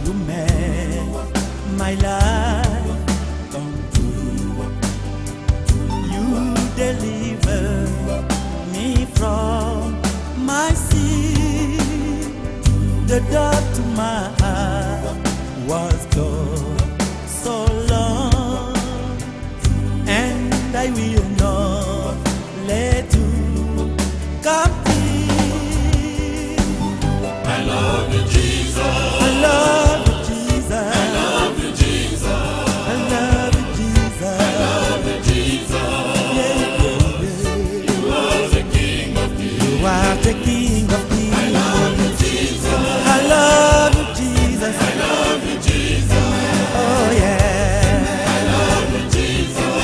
You made my life come true. You deliver me from my sin. The door to my heart was closed so long, and I will not let you come in. I love you, Jesus. I love you, Jesus. I love you, Jesus. I love you, Jesus. I love you, Jesus. Yeah, yeah, yeah. You are the King of Kings. You are the King of Kings. I love you, Jesus. I love you, Jesus. I love you, Jesus. Oh yeah. I love you, Jesus.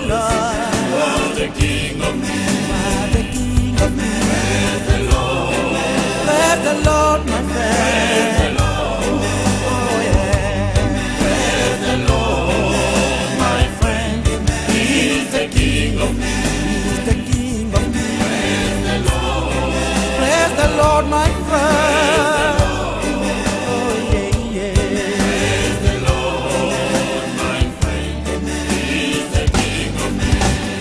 Lord, You are the King of Kings. you are the King of Kings. Praise the Lord. Praise the Lord, my Praise friend. the Lord. Oh yeah. Praise the Lord, my friend. He is the King of Kings. He's the King of Kings. Praise the Lord. Praise the Lord, my friend. Oh yeah, yeah. Praise the Lord, my friend. He is the King of Kings.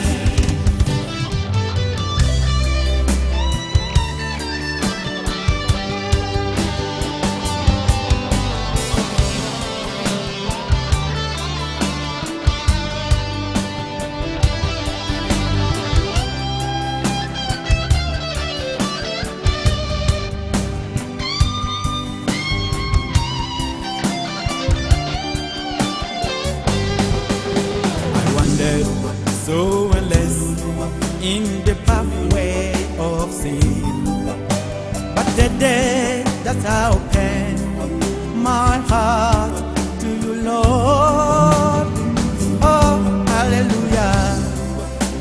I wandered so endless in the pathway of sin, but the day that I opened my heart to you, Lord. Oh, hallelujah.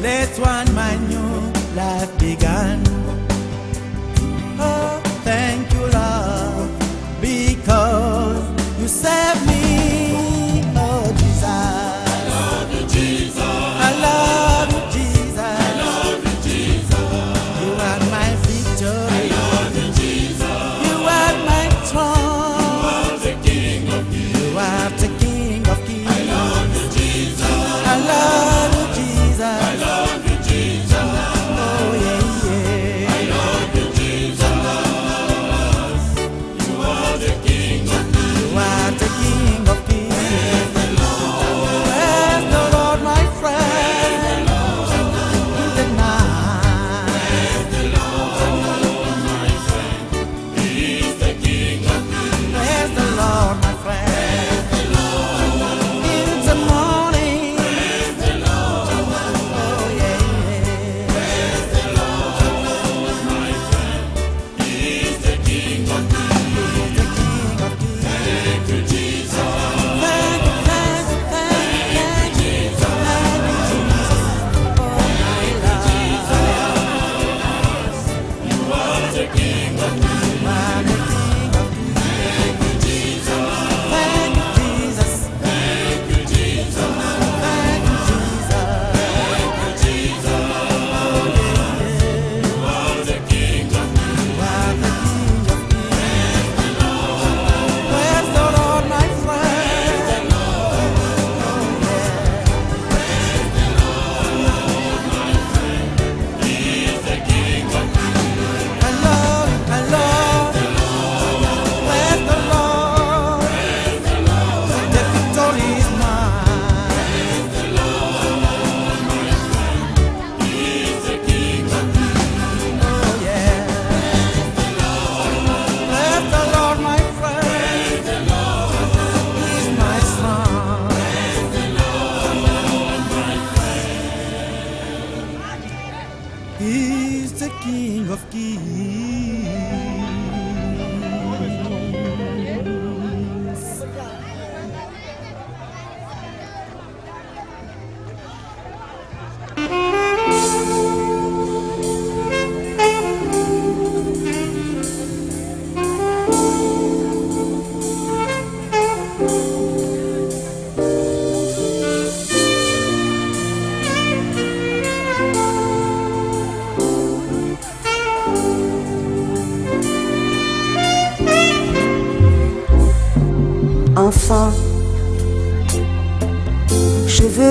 Let one my new life begin. Oh, thank you, Lord, because you saved me. Oh, Jesus. I love you, Jesus. I love you, Jesus. I love you, Jesus. You are my I victory. love you, Jesus. You are my You throne. are the King of Kings. You are the King of Kings. I love you, Jesus. I love you, Jesus. I love you, Jesus. Oh yeah, yeah. I love you, Jesus. You are the King of Kings. You are the King of Kings. Praise the Lord. Praise the Lord, my friend. In the night. Praise the Lord, my friend. He is the King of Kings. Praise the Lord, my friend. In the morning. Praise the Lord. Oh yeah, yeah. Praise the Lord, my friend. He is the King of Kings. He's the King of Kings. Thank you, Jesus. Thank you, thank you, thank you, thank you, thank you, Jesus. Oh my Lord. You are the King of Kings. You are the King of Kings. Thank you, Jesus. Thank you, Jesus. Thank you, Jesus. Thank you, Jesus. Thank you, Jesus. You are the King of Kings. You are the King of Kings. Praise the Lord, my friend. He is the King of Kings. I love, I love. Praise the Lord. The victory is mine. He is the King of Kings. Oh yeah. Praise the Lord, my friend. He's my son. He's the King of Kings.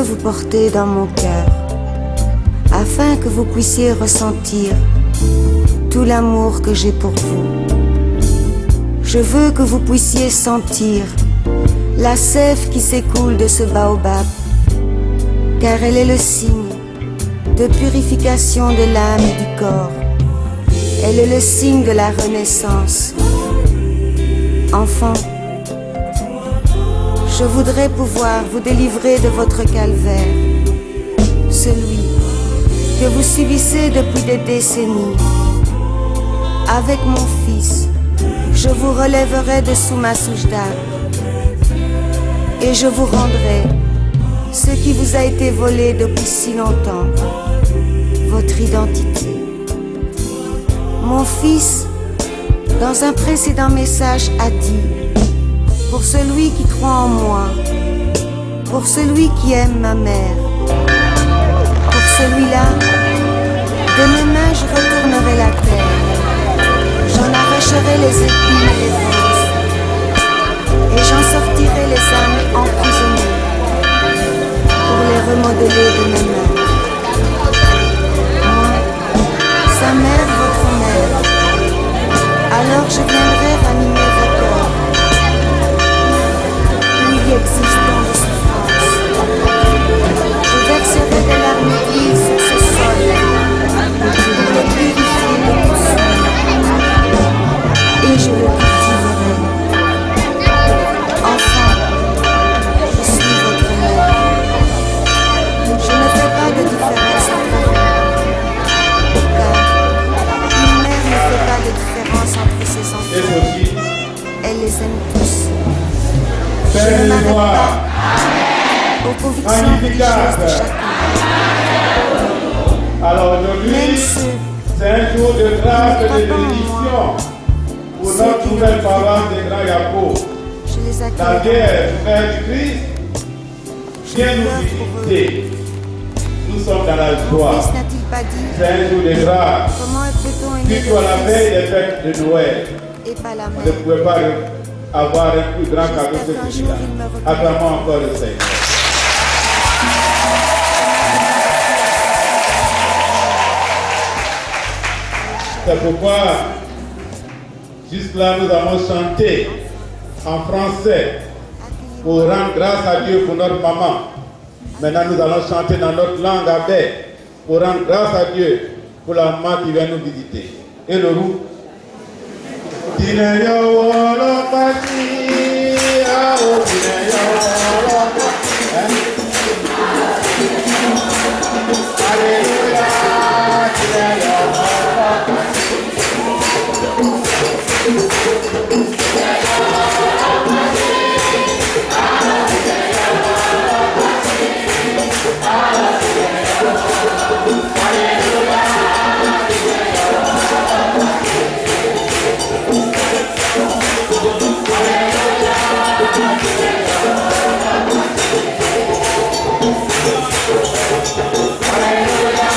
veux vous porter dans mon cœur, afin que vous puissiez ressentir tout l'amour que j'ai pour vous. Je veux que vous puissiez sentir la sève qui s'écoule de ce baobab, car elle est le signe de purification de l'âme et du corps. Elle est le signe de la renaissance. Enfant, je voudrais pouvoir vous délivrer de votre calvaire, celui que vous subissez depuis des décennies. Avec mon fils, je vous relèverai de sous ma souche d'arbre et je vous rendrai ce qui vous a été volé depuis si longtemps, votre identité. Mon fils, dans un précédent message, a dit: pour celui qui croit en moi, pour celui qui aime ma mère, pour celui-là, de mes mains je retournerai la terre, j'en arracherai les épines et les ronces, et j'en sortirai les âmes emprisonnées, pour les remodeler de mes mains. Moi, sa mère, votre mère, alors je viendrai ranimer vos cœurs, pluie existant de souffrance. Je verserai des larmes d'huile sur ce sol, pour le purifier de tout souillure, et je le cultiverai. Enfant, je suis votre mère. Je ne fais pas de différence entre vous, car une mère ne fait pas de différence entre ses enfants. Elle les aime tous. Je ne m'arrête pas aux convictions religieuses de chacun. Alors Même aujourd'hui, ceux c'est un jour de grâce et de qui ne croient pas en bénédiction moi, pour notre nouvelle parole de Grand Yapo. je les La accueille. guerre frère du Christ Je vient nous pleure pour eux. visiter. Nous sommes dans la Mon joie. fils n'a-t-il pas dit: C'est un jour de grâce. comment peut-on aimer Surtout à la le veille fils des fêtes de Noël. et pas la On ne mère? pouvait pas avoir un plus grand cadeau que J'espère qu'un celui-là. jour, il me reconnaîtra. Acclamons encore le Seigneur. C'est pourquoi, jusque-là, nous avons chanté en français pour rendre grâce à Dieu pour notre maman. Maintenant, nous allons chanter dans notre langue abbé pour rendre grâce à Dieu pour la maman qui vient nous visiter. Et le roux. Hallelujah.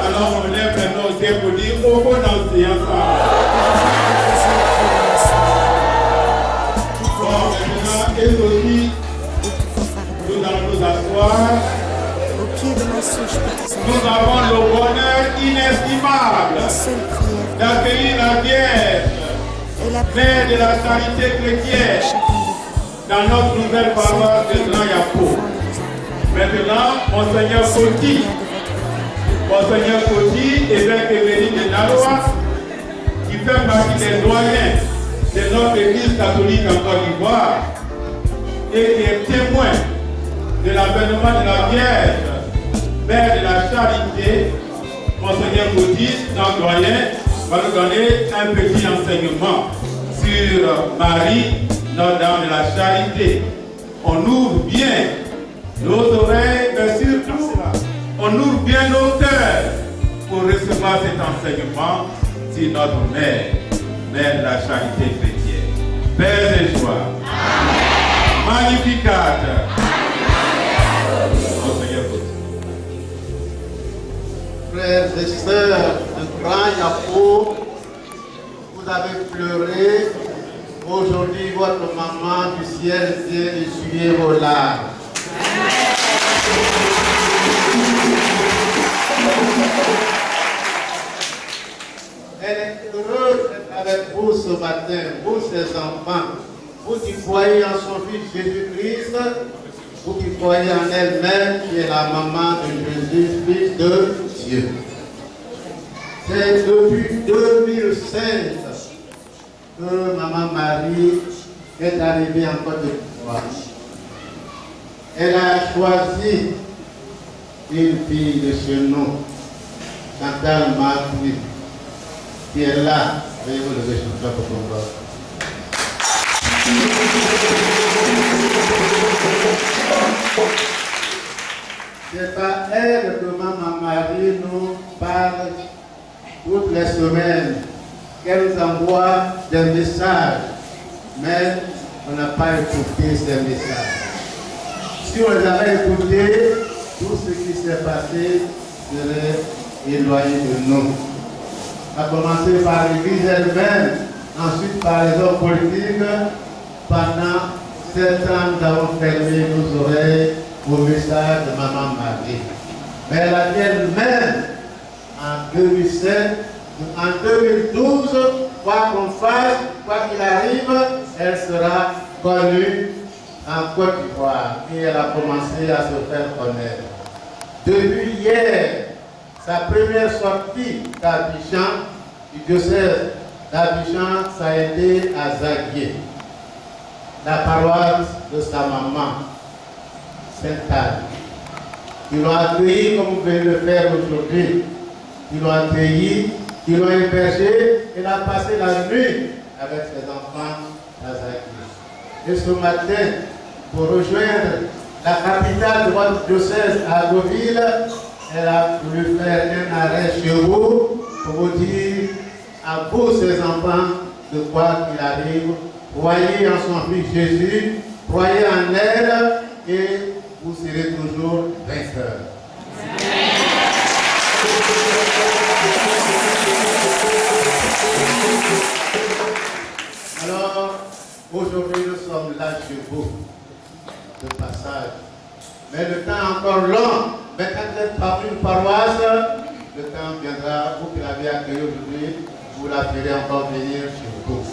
Alors on lève maintenant au ciel pour dire au bon ancien. Bon, maintenant, et aussi, nous allons nous asseoir. Nous avons le bonheur inestimable d'accueillir la Vierge, Mère de la charité chrétienne, dans notre nouvelle paroisse de Grand Yapo. Maintenant, Monseigneur Koti, évêque émérite de Naloa, qui fait partie des doyens de notre Église catholique en Côte d'Ivoire et qui est témoin de l'avènement de la Vierge, Mère de la charité. Monseigneur Koti, notre doyen, va nous donner un petit enseignement sur Marie, Notre-Dame de la charité. On ouvre bien nos oreilles, mais surtout, on ouvre bien nos cœurs pour recevoir cet enseignement sur notre Mère, Mère de la charité chrétienne. Paix et joie. Magnificat. Frères et sœurs de Grand Yapo, vous avez pleuré. Aujourd'hui, votre maman du ciel vient essuyer vos larmes. Elle est heureuse d'être avec vous ce matin, vous ses enfants, vous qui croyez en son Fils Jésus-Christ, vous qui croyez en elle-même qui est la maman de Jésus, Fils de Dieu. C'est depuis 2016 que Maman Marie est arrivée en Côte d'Ivoire. Elle a choisi une fille de chez nous, Chantal Martin, qui est là. Veuillez vous lever, Chantal, pour qu'on voit. C'est par elle que Maman Marie nous parle toutes les semaines, qu'elle nous envoie des messages, mais on n'a pas écouté ces messages. Si on les avait écoutés, tout ce qui s'est passé serait éloigné de nous. À commencer par l'Église elle-même, ensuite par les hommes politiques. Pendant 7 ans, nous avons fermé nos oreilles au message de Maman Marie. Mais elle a dit elle-même, en 2007, en 2012, quoi qu'on fasse, quoi qu'il arrive, elle sera connue en Côte d'Ivoire. Et elle a commencé à se faire connaître. Depuis hier, sa première sortie d'Abidjan, du diocèse d'Abidjan, ça a été à Zaguié, la paroisse de sa maman, Sainte-Anne. Ils l'ont accueilli comme vous venez le faire aujourd'hui. Ils l'ont accueilli, ils l'ont hébergé. Elle a passé la nuit avec ses enfants à Zaguié. Et ce matin, pour rejoindre la capitale de votre diocèse à Deauville, elle a voulu faire un arrêt chez vous pour vous dire à vous, ses enfants, de quoi qu'il arrive, croyez en son Fils Jésus, croyez en elle et vous serez toujours vainqueurs. Alors, aujourd'hui, nous sommes là chez vous, de passage. Mais le temps est encore long. Mais quand vous êtes parmi une paroisse, le temps viendra, vous qui l'avez accueilli aujourd'hui, vous la ferez encore venir chez vous.